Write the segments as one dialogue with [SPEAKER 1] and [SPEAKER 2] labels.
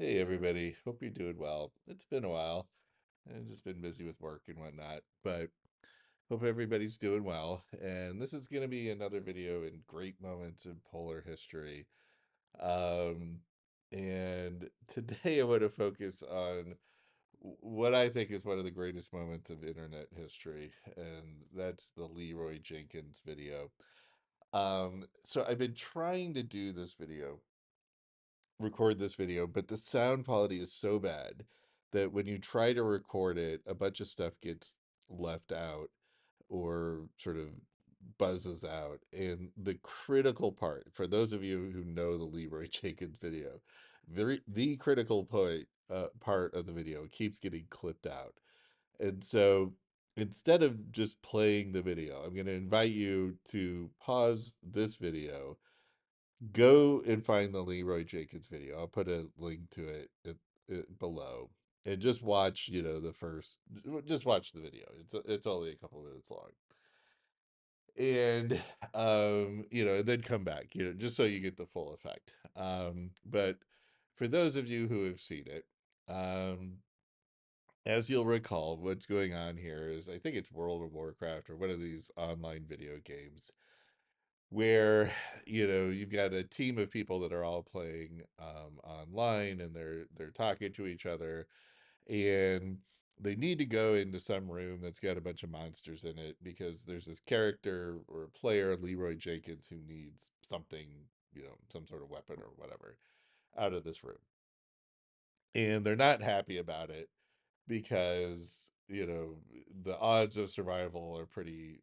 [SPEAKER 1] Hey everybody, hope you're doing well. It's been a while. I've just been busy with work and whatnot, but hope everybody's doing well. And this is going to be another video in great moments in polar history. Um, and today I want to focus on what I think is one of the greatest moments of internet history, and that's the LeeRoy Jenkins video. So I've been trying to do this video record this video, but the sound quality is so bad that when you try to record it, a bunch of stuff gets left out or sort of buzzes out. And the critical part, for those of you who know the LeeRoy Jenkins video, the critical part of the video keeps getting clipped out. And so instead of just playing the video, I'm going to invite you to pause this video, go and find the LeeRoy Jenkins video. I'll put a link to it below, and just watch, just watch the video. It's only a couple minutes long, and and then come back, just so you get the full effect. But for those of you who have seen it, as you'll recall, what's going on here is, I think it's World of Warcraft or one of these online video games where you've got a team of people that are all playing online, and they're talking to each other, and they need to go into some room that's got a bunch of monsters in it because there's this character or player, LeeRoy Jenkins, who needs something, some sort of weapon or whatever, out of this room. And they're not happy about it because the odds of survival are pretty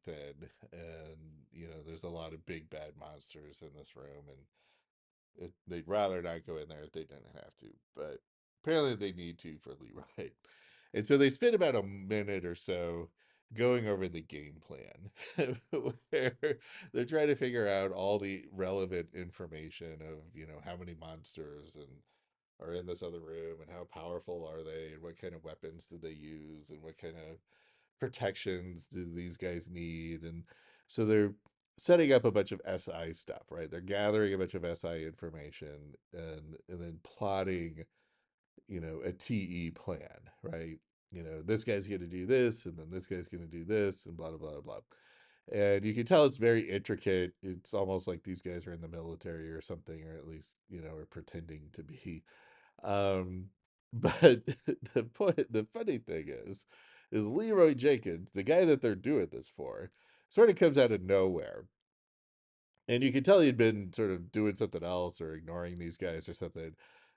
[SPEAKER 1] thin, and there's a lot of big bad monsters in this room, and they'd rather not go in there if they didn't have to, but apparently they need to for LeeRoy. And so they spend about a minute or so going over the game plan where they're trying to figure out all the relevant information of how many monsters and are in this other room, and how powerful are they, and what kind of weapons do they use, and what kind of protections do these guys need. And so they're setting up a bunch of SI stuff, right? They're gathering a bunch of SI information, and then plotting, a TE plan, right? This guy's going to do this, and then this guy's going to do this, and blah blah blah blah. And you can tell it's very intricate. It's almost like these guys are in the military or something, or at least are pretending to be. um, but the funny thing is LeeRoy Jenkins, the guy that they're doing this for, sort of comes out of nowhere. And you can tell he'd been sort of doing something else or ignoring these guys or something.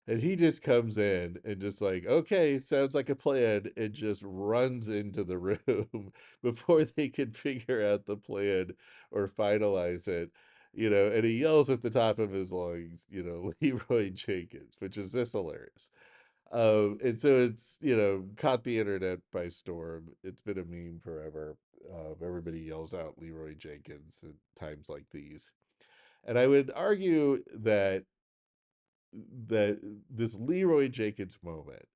[SPEAKER 1] And he just comes in and just like, okay, sounds like a plan, and just runs into the room before they can figure out the plan or finalize it. And he yells at the top of his lungs, LeeRoy Jenkins, which is just hilarious. And so it's, caught the internet by storm. It's been a meme forever. Everybody yells out LeeRoy Jenkins at times like these. And I would argue that this LeeRoy Jenkins moment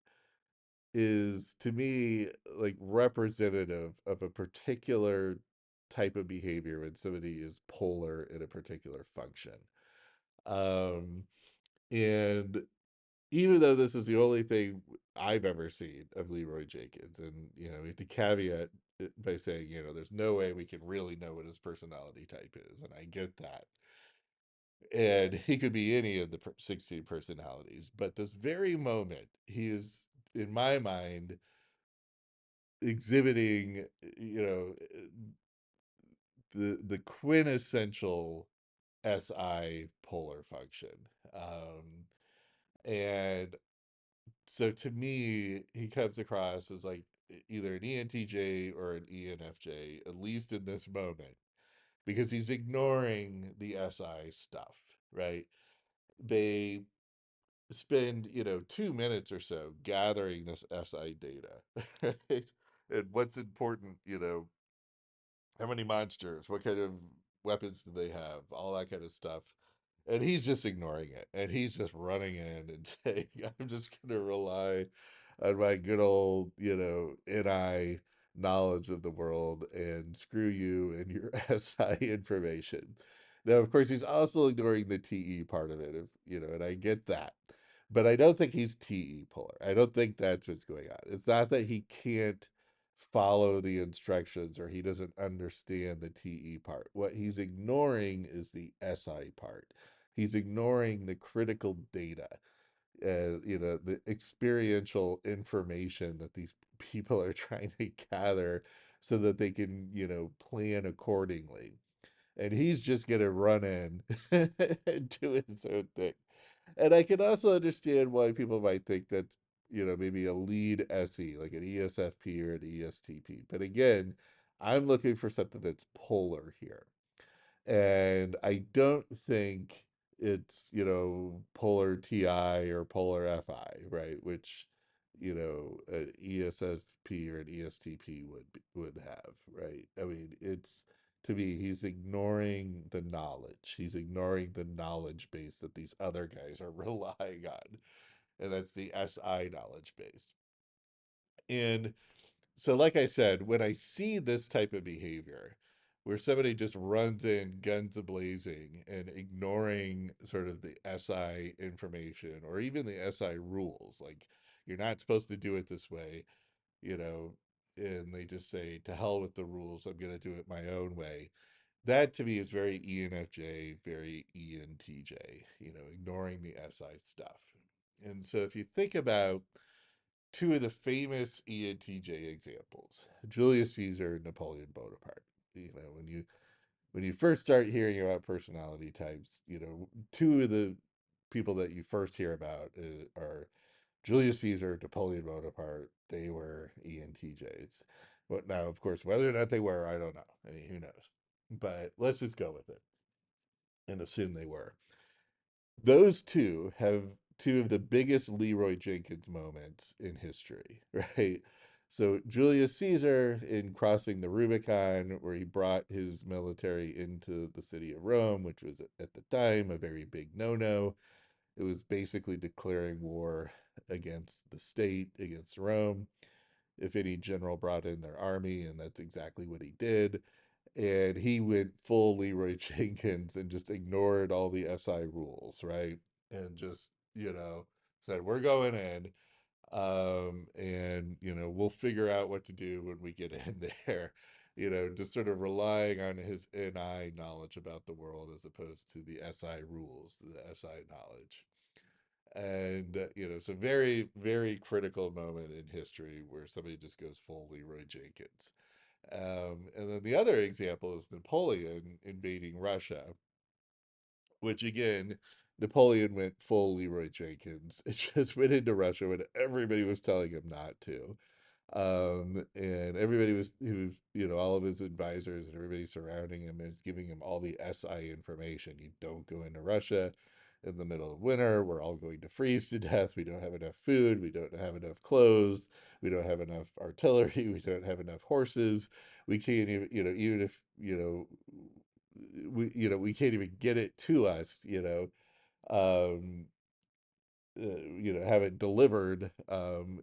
[SPEAKER 1] is, to me, like representative of a particular type of behavior when somebody is polar in a particular function. Um, and even though this is the only thing I've ever seen of LeeRoy Jenkins, and we have to caveat it by saying, there's no way we can really know what his personality type is, and I get that. And he could be any of the 16 personalities, but this very moment, he is, in my mind, exhibiting, the quintessential SI polar function. And so to me, he comes across as like either an ENTJ or an ENFJ, at least in this moment, because he's ignoring the SI stuff, right? They spend, 2 minutes or so gathering this SI data, right? And what's important, how many monsters, what kind of weapons do they have, all that kind of stuff. And he's just ignoring it, and he's just running in and saying, I'm just going to rely on my good old, NI knowledge of the world, and screw you and your SI information. Now, of course, he's also ignoring the TE part of it, and I get that. but I don't think he's TE Polar. I don't think that's what's going on. It's not that he can't follow the instructions or he doesn't understand the TE part. What he's ignoring is the SI part. He's ignoring the critical data, the experiential information that these people are trying to gather so that they can, plan accordingly. And he's just going to run in and do his own thing. And I can also understand why people might think that, maybe a lead SE, like an ESFP or an ESTP. But again, I'm looking for something that's polar here. And I don't think it's, polar TI or polar FI, right? Which, an ESFP or an ESTP would have, right? I mean, it's to me, he's ignoring the knowledge. He's ignoring the knowledge base that these other guys are relying on. And that's the SI knowledge base. And so, like I said, when I see this type of behavior, where somebody just runs in guns a-blazing and ignoring sort of the SI information or even the SI rules, like you're not supposed to do it this way, you know, and they just say, to hell with the rules, I'm going to do it my own way. That to me is very ENFJ, very ENTJ, ignoring the SI stuff. And so if you think about two of the famous ENTJ examples, Julius Caesar and Napoleon Bonaparte. When you first start hearing about personality types, two of the people that you first hear about are Julius Caesar, Napoleon Bonaparte. They were ENTJs. But now, of course, whether or not they were, I don't know. I mean, who knows? But let's just go with it and assume they were. Those two have two of the biggest LeeRoy Jenkins moments in history, right? So Julius Caesar in crossing the Rubicon, where he brought his military into the city of Rome, which was at the time a very big no-no. It was basically declaring war against the state, against Rome. If any general brought in their army, and that's exactly what he did. And he went full LeeRoy Jenkins and just ignored all the SI rules, right? And just, said, we're going in. And, we'll figure out what to do when we get in there. Just sort of relying on his NI knowledge about the world as opposed to the SI rules, the SI knowledge. And, it's a very, very critical moment in history where somebody just goes full LeeRoy Jenkins. And then the other example is Napoleon invading Russia, which again, Napoleon went full LeeRoy Jenkins. It just went into Russia when everybody was telling him not to. And everybody he was, all of his advisors and everybody surrounding him is giving him all the SI information. You don't go into Russia in the middle of winter. We're all going to freeze to death. We don't have enough food. We don't have enough clothes. We don't have enough artillery. We don't have enough horses. We can't even, even if, we can't even get it to us, um, have it delivered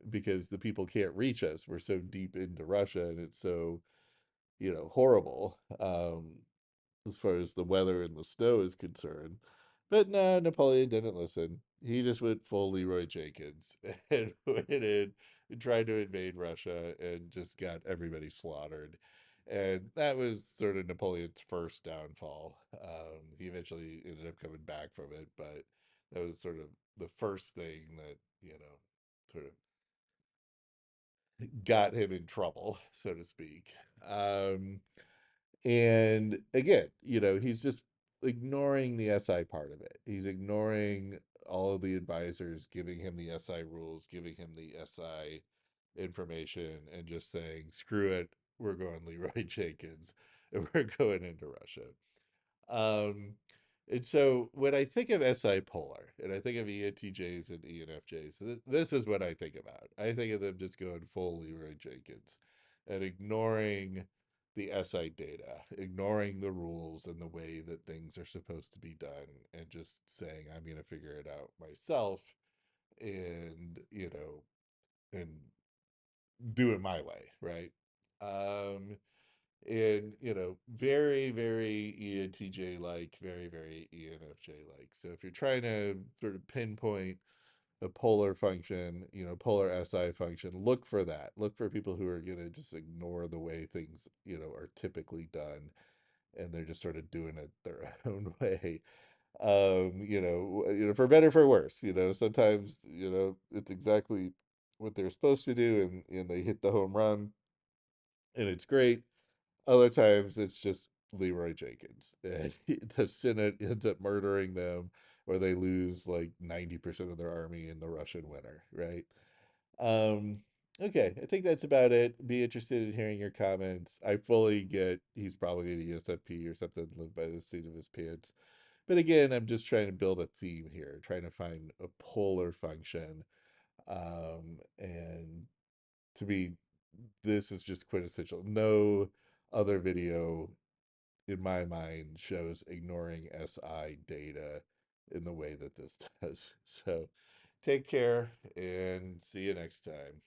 [SPEAKER 1] because the people can't reach us. We're so deep into Russia and it's so, horrible as far as the weather and the snow is concerned. But no, Napoleon didn't listen. He just went full LeeRoy Jenkins and went in and tried to invade Russia and just got everybody slaughtered. And that was sort of Napoleon's first downfall. He eventually ended up coming back from it, but that was sort of the first thing that, sort of got him in trouble, so to speak. And again, he's just ignoring the SI part of it. He's ignoring all of the advisors giving him the SI rules, giving him the SI information, and just saying, screw it, we're going LeeRoy Jenkins, and we're going into Russia. Um, and so when I think of SI polar and I think of ENTJs and ENFJs, this is what I think about. I think of them just going full LeeRoy Jenkins and ignoring the SI data, ignoring the rules and the way that things are supposed to be done, and just saying, I'm going to figure it out myself and, and do it my way, right? Um, and very very ENTJ like, very very ENFJ like. So if you're trying to sort of pinpoint a polar function, polar SI function, look for that. Look for people who are going to just ignore the way things, are typically done, and they're just sort of doing it their own way. For better for worse, sometimes, it's exactly what they're supposed to do, and they hit the home run and it's great. Other times it's just LeeRoy Jenkins, and the Senate ends up murdering them, or they lose like 90% of their army in the Russian winter, right? Um, okay, I think that's about it. Be interested in hearing your comments. I fully get he's probably going to ESFP or something, live by the seat of his pants. But again, I'm just trying to build a theme here, trying to find a polar function. And to me, this is just quintessential. No other video in my mind shows ignoring SI data in the way that this does. So take care and see you next time.